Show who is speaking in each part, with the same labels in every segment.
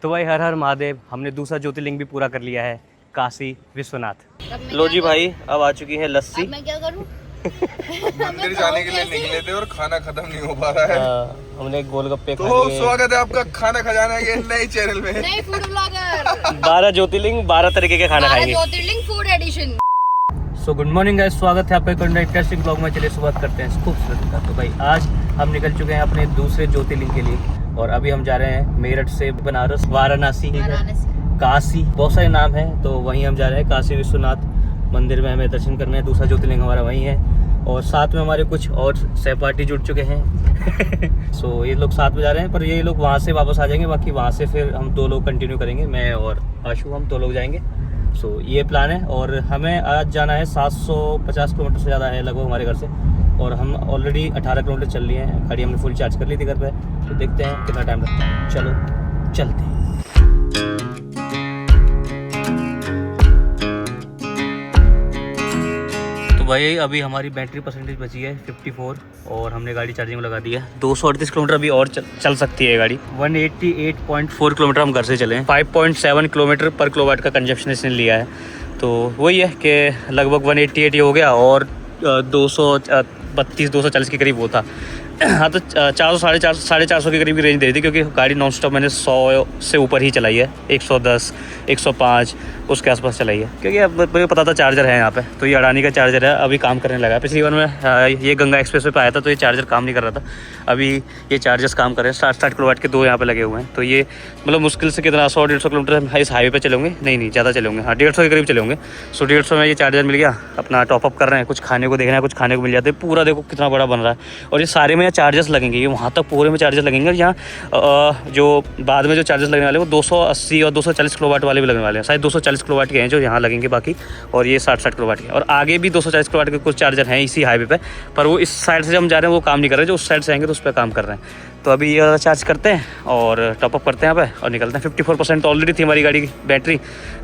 Speaker 1: तो भाई हर हर महादेव, हमने दूसरा ज्योतिर्लिंग भी पूरा कर लिया है, काशी विश्वनाथ। लो जी भाई, अब आ चुकी है लस्सी।
Speaker 2: अब मैं क्या करूं?
Speaker 3: मंदिर जाने के लिए निकले थे और खाना खत्म नहीं हो पा रहा है।
Speaker 1: हमने गोलगप्पे
Speaker 3: तो स्वागत है आपका खाना खजाना के नए चैनल में।
Speaker 2: नए फूड ब्लॉगर
Speaker 1: 12 ज्योतिर्लिंग 12 तरीके के खाना खाएंगे।
Speaker 2: Jyotirlinga food edition.
Speaker 1: So good morning guys, स्वागत है आपका एक इंटरेस्टिंग ब्लॉग में। चलिए शुरुआत करते हैं खूबसूरत का। तो भाई आज हम निकल चुके हैं अपने दूसरे ज्योतिर्लिंग के लिए और अभी हम जा रहे हैं मेरठ से बनारस, वाराणसी, काशी, बहुत सारे नाम है। तो वहीं हम जा रहे हैं काशी विश्वनाथ मंदिर में, हमें दर्शन करना है। दूसरा ज्योतिर्लिंग हमारा वहीं है और साथ में हमारे कुछ और सहपाठी जुड़ चुके हैं। सो ये लोग साथ में जा रहे हैं, पर ये लोग वहाँ से वापस आ जाएंगे। बाकी वहाँ से फिर हम दो लोग कंटिन्यू करेंगे, मैं और आशु, हम दो लोग जाएंगे। सो ये प्लान है और हमें आज जाना है 750 किलोमीटर से ज़्यादा है लगभग हमारे घर से, और हम ऑलरेडी 18 किलोमीटर चल लिए हैं। गाड़ी हमने फुल चार्ज कर ली थी घर पे। तो देखते हैं कितना टाइम लगता है। चलो चलते हैं। तो भाई अभी हमारी बैटरी परसेंटेज बची है 54 और हमने गाड़ी चार्जिंग में लगा दी है। 238 किलोमीटर अभी और चल सकती है गाड़ी। 188.4 किलोमीटर हम घर से चले हैं। 5.7 किलोमीटर पर किलोवाट का कंजप्शन इसने लिया है। तो वही है कि लगभग 188 हो गया और 232-240 के करीब वो था। हाँ, तो 400 साढ़े 400 के करीब की रेंज दे रही थी, क्योंकि गाड़ी नॉन स्टॉप मैंने 100 से ऊपर ही चलाई है। 110, 105 उसके आसपास चलाई है, क्योंकि अब मुझे पता था चार्जर है यहाँ पे। तो ये अडानी का चार्जर है, अभी काम करने लगा है। पिछली बार मैं ये गंगा एक्सप्रेस पे आया था तो ये चार्जर काम नहीं कर रहा था। अभी ये चार्जर्स काम कर रहे हैं। 60 किलोवाट के 2 यहाँ पे लगे हुए हैं। तो ये मतलब मुश्किल से कितना 100-150 किलोमीटर इस हाईवे पे चलेंगे। नहीं ज़्यादा चलेंगे, हाँ 150 के करीब चलेंगे। 150 में ये चार्जर मिल गया, अपना टॉपअप कर रहे हैं। कुछ खाने को देखना है, कुछ खाने को मिल जाते हैं। पूरा देखो कितना बड़ा बन रहा है। और ये सारे में यहाँ चार्जर्स लगेंगे, ये वहाँ तक पूरे में चार्जर लगेंगे। और यहाँ जो बाद में जो चार्जर्स लगने वाले हैं वो 280 और 240 किलोवाट वाले भी लगने वाले हैं। शायद 240 किलोवाट के हैं जो यहाँ लगेंगे बाकी, और ये 60 किलोवाट के। और आगे भी 240 किलोवाट के कुछ चार्जर हैं इसी हाईवे पे, पर वो इस साइड से हम जा रहे हैं वो काम नहीं कर रहे। जो उस साइड से आएंगे तो उस पर काम कर रहे हैं। तो अभी ये चार्ज करते हैं और टॉपअप करते हैं यहाँ पे और निकलते हैं। 54% ऑलरेडी थी हमारी गाड़ी की बैटरी।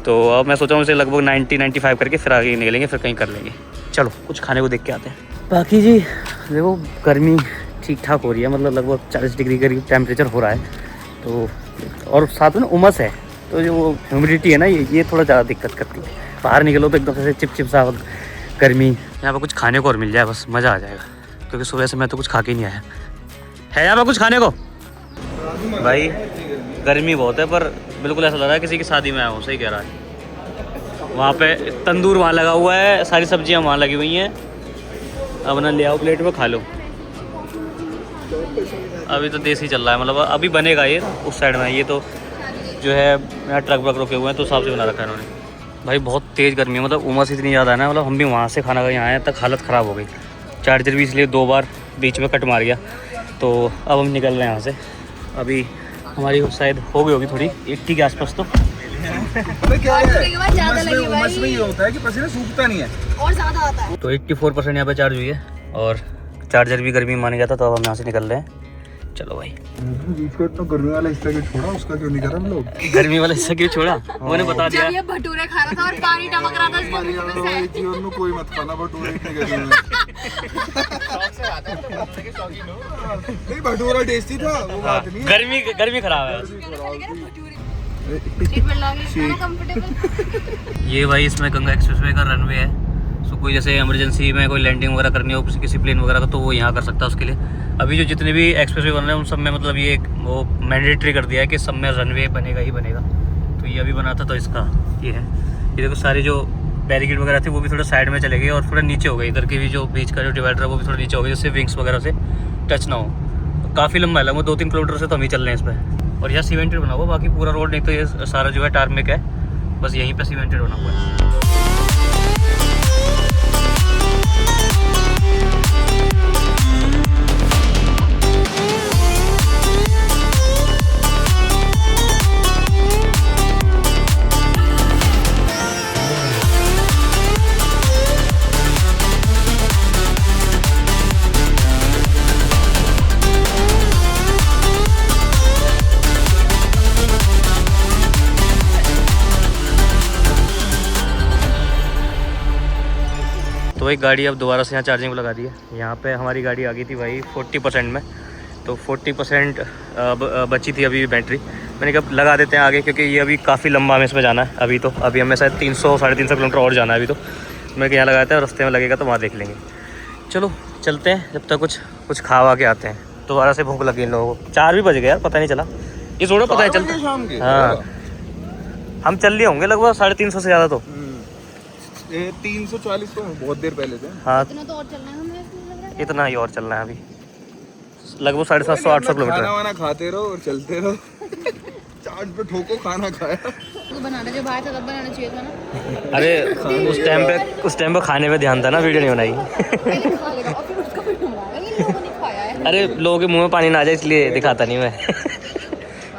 Speaker 1: तो अब मैं सोच रहा हूँ इसे लगभग 90-95 करके फिर आगे निकलेंगे, फिर कहीं कर लेंगे। चलो कुछ खाने को देख के आते हैं। बाकी जी देखो, गर्मी ठीक ठाक हो रही है, मतलब लगभग 40 डिग्री करीब टेम्परेचर हो रहा है। तो और साथ में उमस है, तो जो ह्यूमिडिटी है ना, ये थोड़ा ज़्यादा दिक्कत करती है। बाहर निकलो तो एकदम से चिप सा गर्मी। यहाँ पर कुछ खाने को और मिल जाए बस मज़ा आ जाएगा, क्योंकि सुबह से मैं तो कुछ खा के नहीं आया है। यहाँ पर कुछ खाने को भाई गर्मी बहुत है, पर बिल्कुल ऐसा लग रहा है किसी की शादी में आया हूँ। सही कह रहा है। वहाँ पे तंदूर वहाँ लगा हुआ है, सारी सब्जियाँ वहाँ लगी हुई हैं। अब ना ले आओ प्लेट में खा लो। अभी तो देसी चल रहा है, मतलब अभी बनेगा ये उस साइड में। ये तो जो है यहाँ ट्रक व्रक रुके हुए हैं तो हिसाब से बना रखा है इन्होंने। भाई बहुत तेज़ गर्मी है, मतलब उमस इतनी ज़्यादा है ना, मतलब हम भी वहाँ से खाना खा यहाँ आए तक हालत ख़राब हो गई। चार्जर भी इसलिए 2 बार बीच में कट मार गया। तो अब हम निकल रहे हैं यहाँ से। अभी हमारी शायद हो गई होगी थोड़ी 80 के आसपास। तो
Speaker 3: क्या होता है कि पसीना सूखता नहीं है
Speaker 2: और ज़्यादा आता है।
Speaker 1: तो 84% यहाँ पे चार्ज हुई है और चार्जर भी गर्मी माने जाता। तो अब हम यहाँ से निकल रहे हैं। चलो भाई।
Speaker 3: तो गर्मी वाला हिस्सा क्यों छोड़ा, उसका क्यों नहीं करा हम लोग?
Speaker 1: गर्मी वाला हिस्सा क्यों छोड़ा? मैंने बता दिया।
Speaker 2: जब ये भटूरे खा रहा था और पानी टपक रहा था इसके मुंह में से।
Speaker 3: जीवन में कोई मत खाना भटूरे इतने गर्मी में। नहीं भटूरा टेस्टी था, वो बात नहीं है।
Speaker 1: गर्मी खराब है। ये भाई इसमें गंगा एक्सप्रेसवे का रनवे है। सो कोई जैसे इमरजेंसी में कोई लैंडिंग वगैरह करनी हो किसी प्लेन वगैरह का, तो वो यहाँ कर सकता है। उसके लिए अभी जो जितने भी एक्सप्रेसवे बन रहे हैं उन सब में मतलब ये वो मैंडेटरी कर दिया है कि सब में रनवे बनेगा ही बनेगा। तो ये अभी बना था तो इसका ये है। ये देखो सारे जो बैरिकेड वगैरह थे वो भी थोड़ा साइड में चले गए और थोड़ा नीचे हो गए। इधर के भी जो बीच का जो डिवाइडर है वो भी थोड़ा नीचे हो गया, जिससे विंग्स वगैरह से टच ना हो। तो काफ़ी लंबा है, वो 2-3 किलोमीटर से तो हम ही चल रहे हैं इस पर। और यहाँ सीमेंटेड बना हुआ, बाकी पूरा रोड नहीं तो ये सारा जो है टारमेक है, बस यहीं पर सीमेंटेड बना हुआ है। तो भाई गाड़ी अब दोबारा से यहाँ चार्जिंग में लगा दी है। यहाँ पे हमारी गाड़ी आ गई थी भाई 40% में, तो 40% बची थी अभी बैटरी। मैंने कहा लगा देते हैं आगे, क्योंकि ये अभी काफ़ी लंबा हमें इसमें जाना है। अभी हमें शायद 300-350 किलोमीटर और जाना है अभी तो। मैं यहाँ लगाते हैं, रास्ते में लगेगा तो वहाँ देख लेंगे। चलो चलते हैं, जब तक कुछ खा के आते हैं। दोबारा से भूख लगी इन लोगों को। 4 भी बज गए यार, पता नहीं चला। ये थोड़ा पता है चलता
Speaker 3: शाम के।
Speaker 1: हाँ, हम चल लिए होंगे लगभग 350 से ज़्यादा तो।
Speaker 3: 340 तो बहुत देर पहले थे।
Speaker 1: हाँ,
Speaker 2: इतना तो और चलना है हमें, लग रहा है।
Speaker 1: इतना ही और चलना है अभी, लगभग 750-800 किलोमीटर।
Speaker 3: खाना वाना खाते रहो और चलते रहो। चार्ज पे ठोको, खाना खाया।
Speaker 2: तो बनाना जब आया था तब बनाना चाहिए था ना।
Speaker 1: अरे उस टाइम पे खाने में ध्यान था ना, वीडियो नहीं बनाई।
Speaker 2: पहले खा लेगा और फिर उसका भी बनाएगा। ये लोगों ने खाया है।
Speaker 1: अरे लोगों के मुंह में पानी ना आ जाए इसलिए दिखाता नहीं मैं।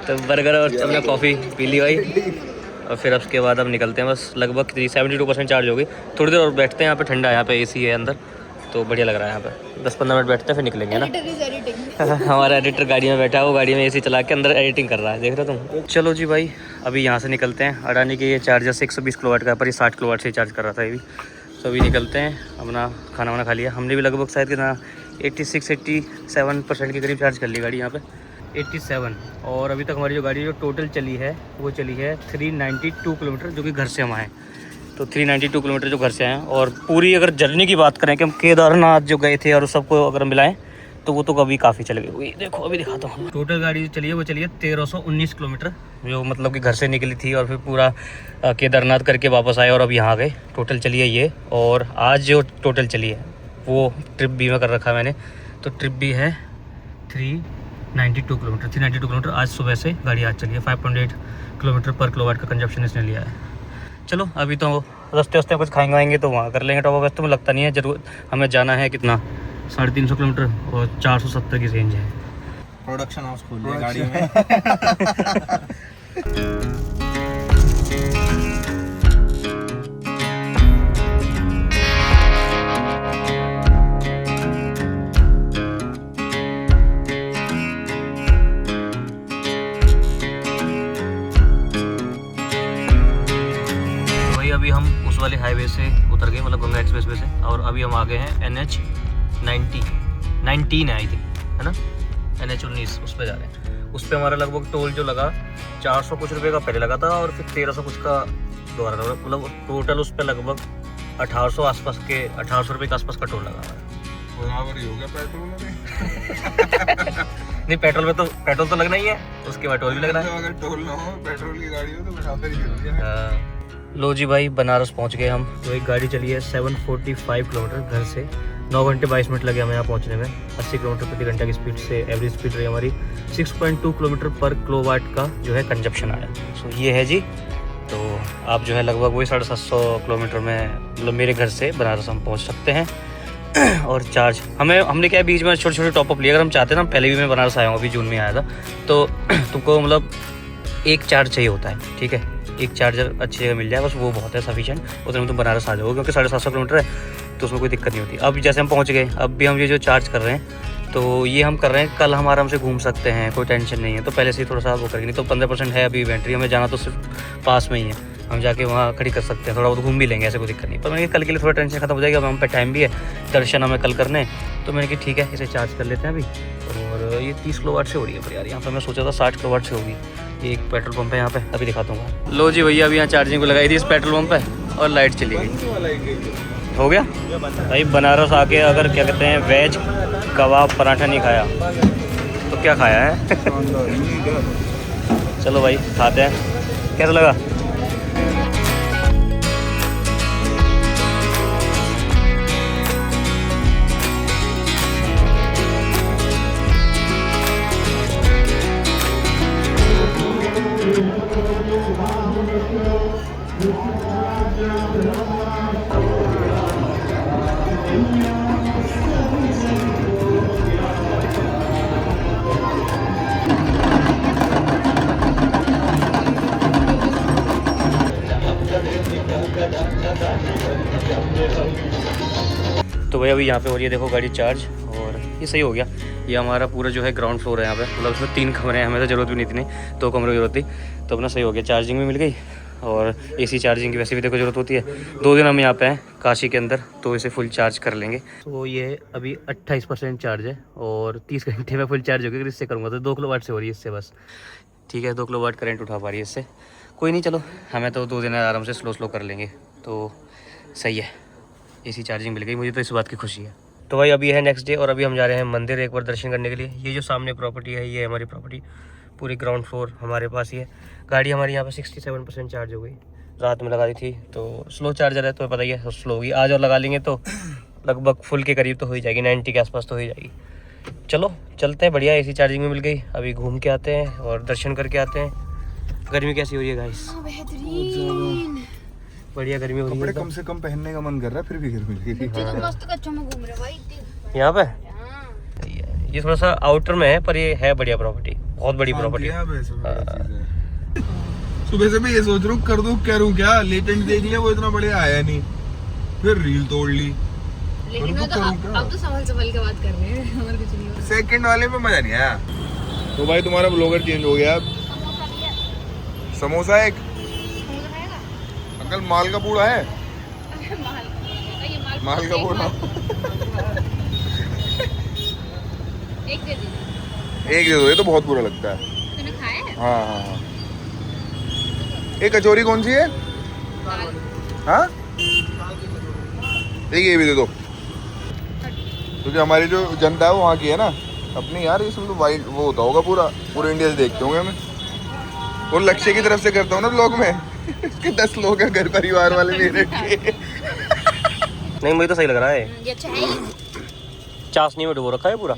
Speaker 1: तो बर्गर और हमने कॉफ़ी पी ली भाई, और फिर उसके बाद अब निकलते हैं। बस लगभग 72% चार्ज हो गई। थोड़ी देर और बैठते हैं यहाँ पे, ठंडा है यहाँ पे, AC है अंदर तो बढ़िया लग रहा है यहाँ पे। 10-15 मिनट बैठते हैं फिर निकलेंगे ना।
Speaker 2: Editor is editing.
Speaker 1: हमारा एडिटर गाड़ी में बैठा है, वो गाड़ी में AC चला के अंदर एडिटिंग कर रहा है, देख रहे हो तुम। चलो जी भाई, अभी यहाँ से निकलते हैं। अडानी के ये चार्जर से 120 किलोवाट का, पर ये 60 किलोवाट से चार्ज कर रहा था ये भी। तो अभी निकलते हैं, अपना खाना वाना खा लिया हमने भी। लगभग शायद कितना 86-87% के करीब चार्ज कर ली गाड़ी यहाँ पे, 87। और अभी तक हमारी जो गाड़ी जो टोटल चली है वो चली है 392 किलोमीटर, जो कि घर से हम आए। तो 392 किलोमीटर जो घर से आए हैं। और पूरी अगर जर्नी की बात करें कि हम केदारनाथ जो गए थे और सबको अगर मिलाएं तो वो तो कभी काफ़ी चल गई। देखो अभी दिखाता हूँ, टोटल गाड़ी चली है वो चली है 1319 किलोमीटर, जो मतलब कि घर से निकली थी और फिर पूरा केदारनाथ करके वापस आए और अब यहाँ गए। टोटल चली है ये। और आज जो टोटल चली है वो ट्रिप भी में कर रखा है मैंने, तो ट्रिप भी है 392 किलोमीटर। 392 किलोमीटर आज सुबह से गाड़ी आज चली है। 5.8 किलोमीटर पर किलोवाट का कंजप्शन इसने लिया है। चलो अभी तो रास्ते कुछ खाएंगे तो वहाँ कर लेंगे टॉप अप। तो मुझे लगता नहीं है जरूर हमें जाना है कितना 350 किलोमीटर और 470 की रेंज है।
Speaker 3: प्रोडक्शन हाउस खोल लिया गाड़ी में।
Speaker 1: अभी हम उस वाले हाईवे से उतर गए, मतलब गंगा एक्सप्रेस वे से, और अभी हम आ गए हैं NH 19 है आई थिंक, है ना, NH 19 उस पर जा रहे हैं। उस पर हमारा लगभग टोल जो लगा 400 कुछ रुपये का पहले लगा था और फिर 1300 कुछ का दोबारा लगा। मतलब टोटल उस पर लगभग 1800 आसपास के 1800 रुपये के आसपास का टोल लगा हमारा।
Speaker 3: बराबर ही हो गया पेट्रोल में।
Speaker 1: नहीं, पेट्रोल तो लगना ही है, उसके बाद टोल भी लगना है।
Speaker 3: अगर टोल ना हो पेट्रोल की गाड़ी हो तो बराबर ही होती है।
Speaker 1: लो जी भाई, बनारस पहुंच गए हम। तो एक गाड़ी चली है 745 किलोमीटर घर से, 9 घंटे 22 मिनट लगे हमें यहाँ पहुंचने में। 80 किलोमीटर प्रति घंटा की स्पीड से एवरेज स्पीड रही हमारी। 6.2 किलोमीटर पर किलोवाट का जो है कंजप्शन आया। सो ये है जी। तो आप जो है लगभग वही 750 किलोमीटर में, मतलब मेरे घर से बनारस हम पहुँच सकते हैं। और चार्ज हमने क्या बीच में छोटे छोटे टॉपअप लिए। अगर हम चाहते ना, पहले भी मैं बनारस आया हूँ, अभी जून में आया था, तो तुमको मतलब एक चार्ज चाहिए होता है, ठीक है, एक चार्जर अच्छी जगह मिल जाए बस, वो बहुत है सफिशिएंट। उतने में तुम बनारस आ जाओगे, क्योंकि 750 किलोमीटर है तो उसमें कोई दिक्कत नहीं होती। अब जैसे हम पहुंच गए, अब भी हम ये जो चार्ज कर रहे हैं तो ये हम कर रहे हैं, कल हम आराम से घूम सकते हैं, कोई टेंशन नहीं है। तो पहले से ही थोड़ा सा वो करेंगे। नहीं तो 15% है अभी बैटरी, हमें जाना तो सिर्फ पास में ही है, हम जाके वहाँ खड़ी कर सकते हैं, थोड़ा बहुत घूम भी लेंगे, ऐसे कोई दिक्कत नहीं। पर मैंने कल के लिए थोड़ा टेंशन खत्म हो जाएगा। अब हम पे टाइम भी है, दर्शन हमें कल करने, तो मैंने कहा ठीक है इसे चार्ज कर लेते हैं अभी। और ये 30 किलोवाट से हो रही है, पर यार यहाँ पर मैं सोचा था 60 किलोवाट से होगी। ये एक पेट्रोल पंप है यहाँ पे, अभी दिखा दूँगा। लो जी भैया, अभी यहाँ चार्जिंग को लगाई थी इस पेट्रोल पंप पे और लाइट चली गई। हो गया भाई। बनारस आके अगर क्या कहते हैं वेज कबाब पराठा नहीं खाया तो क्या खाया है। चलो भाई खाते हैं, कैसा लगा। तो भाई अभी यहाँ पे हो रही है, देखो गाड़ी चार्ज, और ये सही हो गया। ये हमारा पूरा जो है ग्राउंड फ्लोर है यहाँ पे, मतलब उसमें 3 कमरे हैं, हमें तो ज़रूरत भी नहीं थी, 2 कमरे की ज़रूरत थी, तो अपना सही हो गया। चार्जिंग भी मिल गई और AC चार्जिंग की वैसे भी देखो ज़रूरत होती है। 2 दिन हम यहाँ पे हैं काशी के अंदर, तो इसे फुल चार्ज कर लेंगे। तो ये अभी 28% चार्ज है और 30 घंटे में फुल चार्ज होगी। अगर इससे करूँगा तो 2 किलोवाट से हो रही है इससे बस। ठीक है, 2 किलोवाट करंट उठा पा रही है इससे। कोई नहीं, चलो हमें तो 2 दिन आराम से स्लो कर लेंगे, तो सही है। AC चार्जिंग मिल गई, मुझे तो इस बात की खुशी है। तो भाई अभी है नेक्स्ट डे और अभी हम जा रहे हैं मंदिर एक बार दर्शन करने के लिए। ये जो सामने प्रॉपर्टी है, ये हमारी प्रॉपर्टी, पूरी ग्राउंड फ्लोर हमारे पास ही है। गाड़ी हमारी यहाँ पे 67% चार्ज हो गई। रात में लगा दी थी, तो स्लो चार्जर है तो पता ही है, स्लो होगी। आज और लगा लेंगे तो लगभग फुल के करीब तो हो ही जाएगी, 90 के आसपास तो हो ही जाएगी। चलो चलते हैं, बढ़िया AC चार्जिंग में मिल गई। अभी घूम के आते हैं और दर्शन करके आते हैं। गर्मी कैसी हो रही है गाइस?
Speaker 2: बेहतरीन।
Speaker 1: बढ़िया गर्मी हो रही
Speaker 3: कपड़े
Speaker 1: है
Speaker 3: कम से कम पहनने का मन कर रहा है, फिर भी गर्मी लगी थी।
Speaker 2: तो मस्त कच्चों में घूम रहे भाई इतनी।
Speaker 1: यहाँ पे।
Speaker 2: हाँ।
Speaker 1: ये थोड़ा सा आउटर में है पर ये है बढ़िया प्रॉपर्टी, बहुत बड़ी प्रॉपर्टी।
Speaker 3: सुबह से मैं ये सोच रहा हूँ कर दूं क्या लेटेंट देख लिया, वो इतना बढ़िया आया नहीं, फिर रील तोड़ ली।
Speaker 2: लेकिन वो तो अब तो संभल के बात कर रहे हैं और कुछ नहीं हो रहा।
Speaker 3: सेकंड वाले में मजा नहीं आया। तो भाई तुम्हारा ब्लॉगर चेंज हो गया। समोसा एक अंकल, माल का पूड़ा है, माल का पूड़ा
Speaker 2: एक दे दीजिए।
Speaker 3: एक दे दो, ये तो बहुत बुरा लगता है।
Speaker 2: तूने खाया है?
Speaker 3: हाँ। एक कचौरी कौन सी है? हाँ, एक ये भी दे दो, क्योंकि हमारी जो जनता है वो वहाँ की है ना अपनी। यार इसमें तो वाइड वो होता होगा, पूरे इंडिया से देखते होंगे हमें। वो लक्ष्य की तरफ से करता हूँ ना ब्लॉग में कि 10 लोग हैं घर परिवार वाले मेरे के।
Speaker 1: नहीं, मुझे तो सही लग रहा है।
Speaker 2: ये अच्छा है।
Speaker 1: चाशनी में डुबो रखा है पूरा।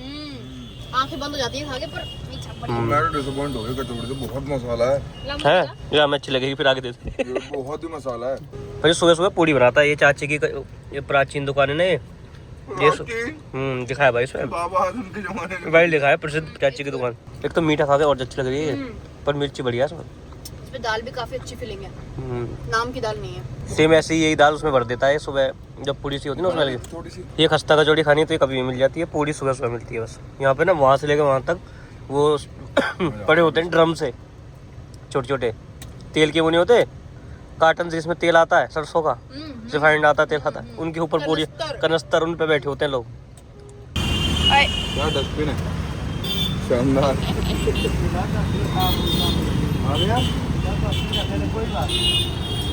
Speaker 2: आंखें बंद हो जाती है खा के, पर मीठा बढ़िया।
Speaker 3: मैं तो डिसअपॉइंट हो गया, कचौड़ी से बहुत मसाला है।
Speaker 1: है ये हमें अच्छी लगेगी, फिर आगे देते।
Speaker 3: ये बहुत ही मसाला है।
Speaker 1: फिर सुबह सुबह पूड़ी बनाता है ये चाची की, ये प्राचीन दुकान है ना ये। दिखाया भाई इसमें,
Speaker 3: बाबा आदम के जमाने में
Speaker 1: भाई दिखाया प्रसिद्ध चाची की दुकान। एक तो मीठा खा के और अच्छी लग रही है, पर मिर्ची बढ़िया है इसमें।
Speaker 2: इसमें दाल भी काफी अच्छी फिलिंग है, नाम की दाल नहीं है।
Speaker 1: सेम ऐसे ही यही दाल उसमें भर देता है सुबह, जब पूड़ी सी होती है ना उसमें लगी।
Speaker 3: थोड़ी सी
Speaker 1: ये खस्ता कचौड़ी खानी है तो ये कभी भी मिल जाती है, पूड़ी सुबह सुबह मिलती है बस। यहाँ पे ना वहाँ से लेकर वहाँ तक वो पड़े होते हैं ड्रम से, छोटे छोटे तेल के वो नहीं होते कार्टन से, जिसमें तेल आता है सरसों का, रिफाइंड आता है, तेल आता है, उनके ऊपर पूरी कनस्तर, उन पे बैठे होते हैं लोग।
Speaker 3: क्या डस्टबिन है, शानदार।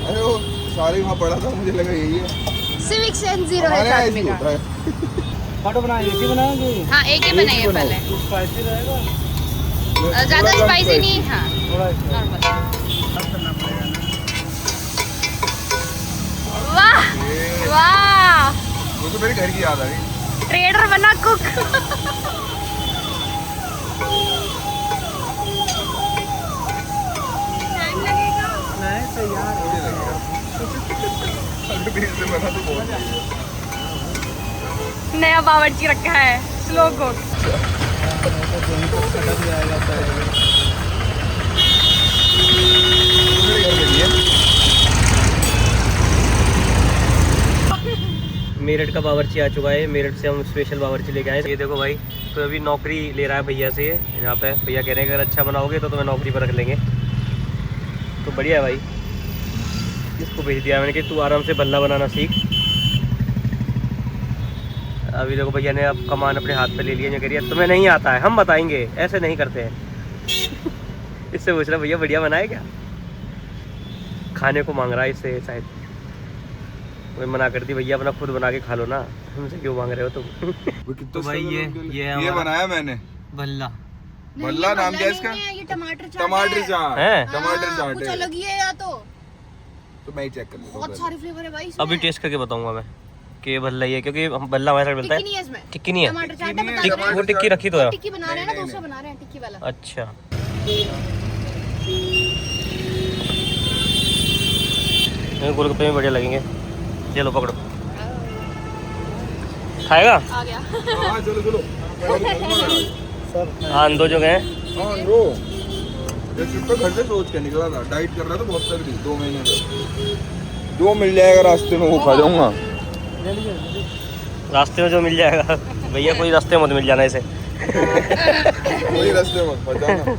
Speaker 3: अरे वो सारे वहाँ पड़ा था, मुझे लगा यही है।
Speaker 2: सिविक सेंस जीरो है
Speaker 3: हमारे यहाँ
Speaker 2: साथ
Speaker 3: ऐसे
Speaker 2: में
Speaker 3: ही
Speaker 2: का।
Speaker 3: होता है।
Speaker 4: फाटो बनाएंगे, बनाएंगे
Speaker 2: हाँ, एक ही बनाइए पहले।
Speaker 4: स्पाइसी रहेगा
Speaker 2: ज्यादा
Speaker 3: थोड़ा
Speaker 2: स्पाइसी
Speaker 3: कम
Speaker 2: नहीं। हाँ,
Speaker 4: थोड़ा।
Speaker 2: नॉर्मल।
Speaker 4: करना पड़ेगा ना।
Speaker 2: वाह वाह,
Speaker 3: वो तो मेरे घर की याद आ गई।
Speaker 2: ट्रेडर बना कुक। टाइम लगेगा।
Speaker 4: नहीं तैयार है।
Speaker 3: मुझे लगेगा अगर बीच से बना तो बहुत सही है।
Speaker 2: नया बावर्ची रखा है, स्लो कुक।
Speaker 4: कटक जाएगा पहले।
Speaker 3: मेरे घर में है।
Speaker 1: मेरठ का बावर्ची आ चुका है, मेरठ से हम स्पेशल बावर्ची लेके आए। ये देखो भाई, तो अभी नौकरी ले रहा है भैया से। ये यहाँ पे भैया कह रहे हैं अगर अच्छा बनाओगे तो तुम्हें नौकरी पर रख लेंगे, तो बढ़िया है भाई। इसको भेज दिया मैंने कि तू आराम से भल्ला बनाना सीख। अभी देखो भैया ने अब कमान अपने हाथ पे ले लिया, जो कह रही है तुम्हें नहीं आता है, हम बताएंगे, ऐसे नहीं करते हैं। इससे पूछ रहा भैया बढ़िया बनाए क्या, खाने को मांग रहा है इससे शायद। मैं मना कर दी, भैया अपना खुद बना के खा लो ना, हमसे क्यों मांग रहे हो तुम।
Speaker 3: वो कितना
Speaker 1: तो भाई ये
Speaker 3: ये बनाया मैंने
Speaker 1: भल्ला
Speaker 3: भल्ला, नाम क्या है इसका?
Speaker 2: ये टमाटर चाट
Speaker 3: टमाटर चाट
Speaker 1: है।
Speaker 3: टमाटर चाट
Speaker 2: कुछ
Speaker 3: है।
Speaker 2: अलग ही है या
Speaker 3: तो मैं ही चेक कर लेता हूँ
Speaker 2: बहुत सारे फ्लेवर है भाई इसमें।
Speaker 1: अभी टेस्ट करके बताऊंगा मैं कि ये भल्ला ही है, क्योंकि हम भल्ला हमारे साथ मिलता
Speaker 2: टिक्की नहीं
Speaker 1: है।
Speaker 2: है इसमें,
Speaker 1: टिक्की नहीं है,
Speaker 2: टमाटर चाट है,
Speaker 3: टिक्की
Speaker 2: बता
Speaker 3: नहीं है,
Speaker 2: रहे हैं।
Speaker 1: वो टिक्की रखी तो है।
Speaker 2: टिक्की बना रहे हैं ना, दूसरा बना रहे हैं टिक्की वाला।
Speaker 1: अच्छा, गोलगप्पे में बढ़िया लगेंगे। चलो पकड़ो, खाएगा?
Speaker 2: आ गया।
Speaker 3: हाँ चलो चलो
Speaker 1: हाँ, दो जो गए।
Speaker 3: हाँ रो ये ट्रिप तो घर से सोच के निकला था, डाइट कर रहा था बहुत सर्दी 2 महीने से। जो मिल जाएगा रास्ते में वो खा जाऊंगा।
Speaker 1: रास्ते में जो मिल जाएगा भैया, कोई रास्ते में मत मिल जाना इसे।
Speaker 3: वही रास्ते में फंस जाना।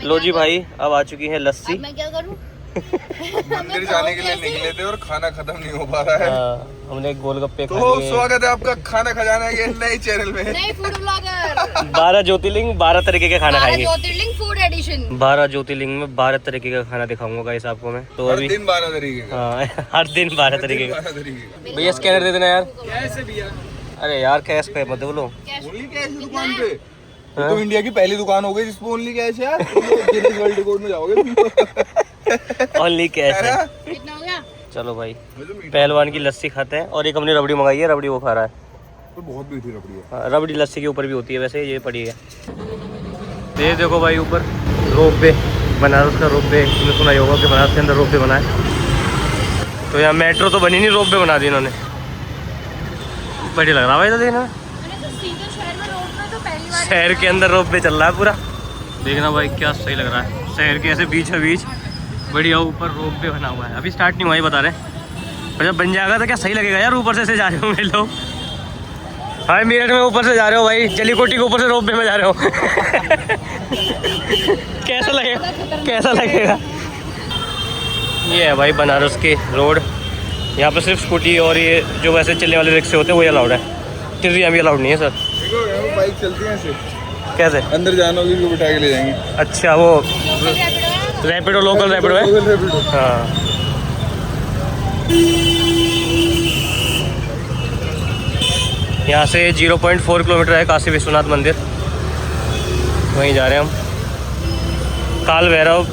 Speaker 1: लो जी भाई, अब आ चुकी है लस्सी।
Speaker 2: अब मैं क्या करूं?
Speaker 3: मंदिर जाने के लिए निकले थे और खाना खत्म नहीं हो पा रहा है।
Speaker 1: हमने गोलगप्पे खा
Speaker 3: तो
Speaker 1: लिए।
Speaker 3: स्वागत है आपका खाना खजाना के नए चैनल में।
Speaker 2: नहीं फूड ब्लॉगर
Speaker 1: 12 ज्योतिर्लिंग 12 तरीके के खाना खाएंगे।
Speaker 2: ज्योतिर्लिंग फूड एडिशन
Speaker 1: 12 ज्योतिर्लिंग में 12 तरीके का खाना दिखाऊंगा गाइस आपको मैं। तो
Speaker 3: हर
Speaker 1: अभी
Speaker 3: दिन 12 तरीके का।
Speaker 1: हाँ हर दिन 12 तरीके का।
Speaker 3: 12 तरीके का।
Speaker 1: भैया स्कैनर दे देना यार।
Speaker 4: कैसे भैया?
Speaker 1: अरे यार कैश पे मत बोलो।
Speaker 3: ओनली कैश दुकान पे। तो इंडिया की पहली दुकान हो गई जिसपे ओनली कैश है यार। गिनीज वर्ल्ड रिकॉर्ड में जाओगे।
Speaker 1: ओनली कैश है।
Speaker 2: कितना हो गया?
Speaker 1: चलो भाई पहलवान की लस्सी खाते हैं। और एक हमने रबड़ी मंगाई है, रबड़ी वो खा रहा है।
Speaker 3: तो बहुत मीठी रबड़ी है।
Speaker 1: हाँ, रबड़ी लस्सी के ऊपर भी होती है वैसे, ये पड़ी है। ये देखो भाई ऊपर रोप वे, बनारस का रोप वे। तुमने सुना ही होगा कि बनारस के अंदर रोप वे बना है। तो यहाँ मेट्रो तो बनी नहीं, रोप वे बना दी इन्होंने। बढ़िया लग रहा है भाई तो देखना। शहर के अंदर रोप वे चल रहा है पूरा। देखना भाई क्या सही लग रहा है। शहर के ऐसे बीच बीच बढ़िया ऊपर रोप वे बना हुआ है। अभी स्टार्ट नहीं हुआ ही बता रहे, पर जब बन जाएगा तो क्या सही लगेगा यार। ऊपर से जा रहे हो मेरे लोग। हाँ मेरठ में ऊपर से जा रहे हो भाई, जलीकोटी के ऊपर से रोप वे में जा रहे हो। कैसा लगेगा, कैसा लगेगा। ये है भाई बनारस के रोड। यहाँ पे सिर्फ स्कूटी और ये जो वैसे चलने वाले रिक्शे होते हैं वही अलाउड है। टिर्री अभी अलाउड नहीं है सर।
Speaker 3: देखो यहाँ बाइक चलती है ऐसे।
Speaker 1: कैसे
Speaker 3: अंदर जाना होगी तो बिठा के ले जाएंगे।
Speaker 1: अच्छा वो रैपिडो, लोकल रैपिडो है।
Speaker 3: लोकल रैपिडो।
Speaker 1: हाँ यहाँ से 0.4 किलोमीटर है काशी विश्वनाथ मंदिर, वहीं जा रहे हैं हम। काल भैरव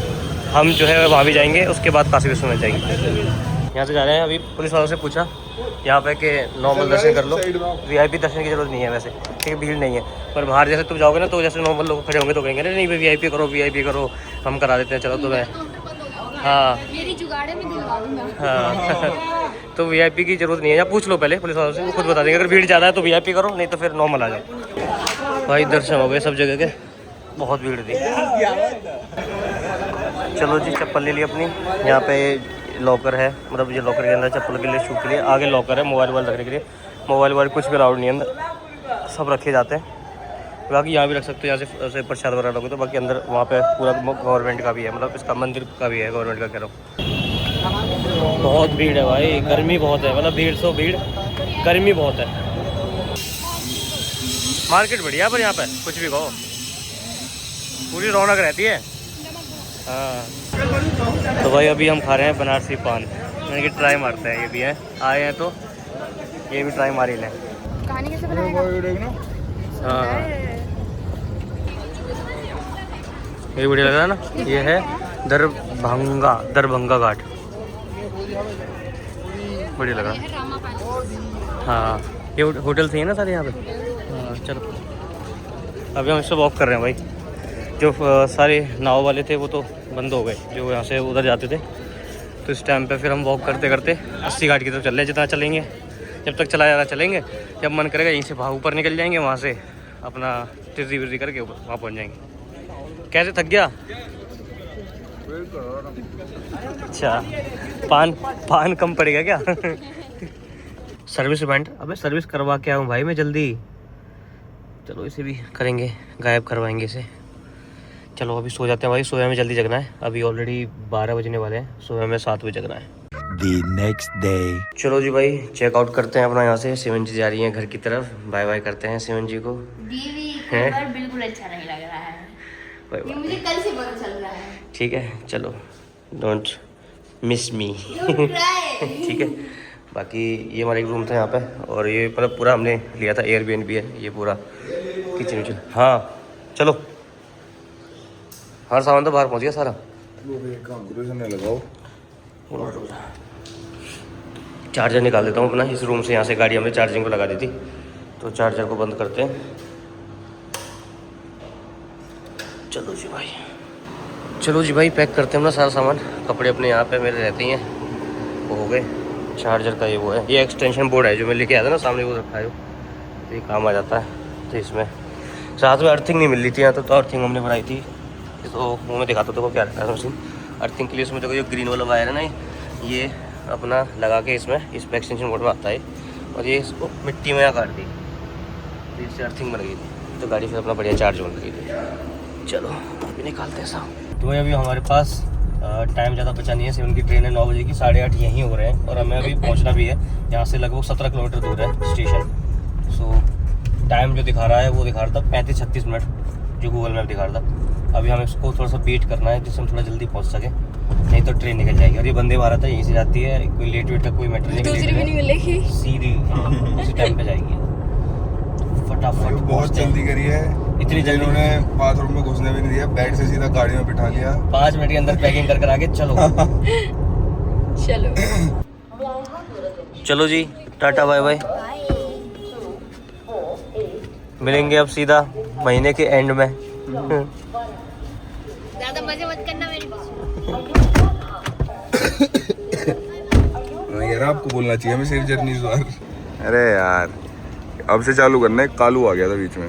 Speaker 1: हम जो है वहाँ भी जाएंगे, उसके बाद काशी विश्वनाथ जाएंगे। यहाँ से जा रहे हैं। अभी पुलिस वालों से पूछा यहाँ पे कि नॉर्मल दर्शन कर लो, वीआईपी दर्शन की जरूरत नहीं है वैसे, ठीक है भीड़ नहीं है। पर बाहर जैसे तुम जाओगे ना तो जैसे नॉर्मल लोग खड़े होंगे तो कहेंगे नहीं भाई वीआईपी करो, वीआईपी करो, हम करा देते हैं चलो तुम्हें। हाँ
Speaker 2: मेरी जुगाड़े में दिलवा दूंगा।
Speaker 1: हाँ तो वीआईपी की जरूरत नहीं है। या पूछ लो पहले पुलिस वालों से, वो खुद बता देंगे। अगर भीड़ ज़्यादा है तो वीआईपी करो, नहीं तो फिर नॉर्मल आ जाए। भाई दर्शन हो गए सब जगह के, बहुत भीड़ थी। चलो जी चप्पल ले ली अपनी। यहाँ पे लॉकर है, मतलब ये लॉकर के अंदर चप्पल के लिए, शू के लिए। आगे लॉकर है मोबाइल वोबाइल रखने के लिए। मोबाइल वोबाइल कुछ भी अलाउड नहीं है अंदर, सब रखे जाते हैं। बाकी यहाँ भी रख सकते हो, यहाँ से प्रसाद वगैरह रखो तो। बाकी अंदर वहाँ पे पूरा गवर्नमेंट का भी है, मतलब इसका मंदिर का भी है, गवर्नमेंट का कह रहा हूँ। बहुत भीड़ है भाई, गर्मी बहुत है, मतलब भीड़ सो भीड़, गर्मी बहुत है। मार्केट बढ़िया पर यहाँ पे कुछ भी कहो पूरी रौनक रहती है। हाँ तो भाई अभी हम खा रहे हैं बनारसी पान। मैंने कि ट्राई मारते हैं, ये भी है, आए हैं तो ये भी ट्राई मारी लें।
Speaker 2: कहानी कैसे बनाएगा?
Speaker 1: हाँ ये बढ़िया लग रहा है ना। ये है दरभंगा घाट, बढ़िया लग रहा है। हाँ ये होटल से है ना सारे यहाँ पे। हाँ चलो अभी हम इससे वॉक कर रहे हैं भाई। जो सारे नाव वाले थे वो तो बंद हो गए, जो यहाँ से उधर जाते थे। तो इस टाइम पे फिर हम वॉक करते करते 80 घाट की तरफ चल रहे हैं। जितना चलेंगे, जब तक चला जा रहा चलेंगे, जब मन करेगा यहीं से ऊपर निकल जाएंगे, वहाँ से अपना तिर्री विर्री करके वहाँ पहुँच जाएंगे। कैसे थक गया? अच्छा पान कम पड़ेगा क्या? सर्विस इवेंट, अबे सर्विस करवा के आऊँ भाई मैं जल्दी। चलो इसे भी करेंगे, गायब करवाएंगे इसे। चलो अभी सो जाते हैं भाई, सुबह में जल्दी जगना है। अभी ऑलरेडी 12 बजने वाले हैं, सुबह में 7 बजे जगना है।
Speaker 5: The next day.
Speaker 1: चलो जी भाई चेकआउट करते हैं अपना यहाँ से। सिमन जी जा रही हैं घर की तरफ, बाय बाय करते हैं सिमन जी को।
Speaker 2: दीदी
Speaker 1: हैं?
Speaker 2: कलर बिल्कुल अच्छा नहीं लग रहा है,
Speaker 1: बाय
Speaker 2: ये
Speaker 1: बाय।
Speaker 2: मुझे कल से पता चल रहा है।
Speaker 1: ठीक है चलो, don't miss me.
Speaker 2: Don't cry।
Speaker 1: ठीक है। बाकी ये हमारा एक रूम था यहाँ पे, और ये मतलब पूरा हमने लिया था, एयरबीएनबी है ये पूरा, किचन विचन। हाँ चलो, हर सामान तो बाहर पहुँच गया सारा।
Speaker 3: लगाओ
Speaker 1: चार्जर निकाल देता हूँ अपना इस रूम से। यहाँ से गाड़ी हमने चार्जिंग को लगा दी थी, तो चार्जर को बंद करते हैं। चलो जी भाई, चलो जी भाई पैक करते हैं अपना सारा सामान। कपड़े अपने यहाँ पे मेरे रहते ही हैं, वो हो गए। चार्जर का ये वो है, ये एक्सटेंशन बोर्ड है जो मैं लेके आया था ना, सामने वो रखा है, तो ये काम आ जाता है। तो इसमें साथ में अर्थिंग नहीं मिल रही थी यहाँ, तो अर्थिंग हमने बनाई थी। तो वो मैं दिखाता हूँ, देखो क्या रखा है मशीन अर्थिंग के लिए। इसमें देखो ये ग्रीन वाला वायर है ना, ये अपना लगा के इसमें इस एक्सटेंशन बोर्ड में आता है, और ये इसको मिट्टी में यहाँ काट दी, तो इससे अर्थिंग बन गई थी। तो गाड़ी फिर अपना बढ़िया चार्ज बन गई थी। चलो अभी निकालते हैं साहब। तो भाई अभी हमारे पास टाइम ज़्यादा बचा नहीं है। 7 की ट्रेन है, 9 बजे की, 8:30 यहीं हो रहे हैं और हमें अभी पहुंचना भी है। यहाँ से लगभग 17 किलोमीटर दूर है स्टेशन। सो टाइम जो दिखा रहा है वो दिखा रहा था 35-36 मिनट, जो गूगल मैप दिखा रहा था। अभी हमें इसको थोड़ा सा वेट करना है जिससे हम थोड़ा जल्दी पहुँच सके, नहीं तो ट्रेन निकल जाएगी। और ये वंदे भारत है, यहीं से जाती है, कोई लेट वेट का कोई मैटर नहीं,
Speaker 2: दूसरी भी नहीं मिलेगी।
Speaker 1: सीधी उसी टाइम पे जाएगी। फटाफट
Speaker 3: बहुत
Speaker 1: पहुंचते हैं।
Speaker 3: जल्दी करी है,
Speaker 1: इतनी जल्दी
Speaker 3: इन्होंने बाथरूम में घुसने भी नहीं दिया, बेड से सीधा गाड़ी में बिठा लिया।
Speaker 1: 5 मिनट के अंदर पैकिंग कर आगे चलो।
Speaker 2: चलो
Speaker 1: चलो जी, टाटा बाय बाय। मिलेंगे अब सीधा महीने के एंड में।
Speaker 2: ज्यादा मजे मत करना मेरे
Speaker 3: यार आपको बोलना चाहिए हमें सेफ जर्नी इस बार। अरे यार अब से चालू करना है, कालू आ गया था बीच में।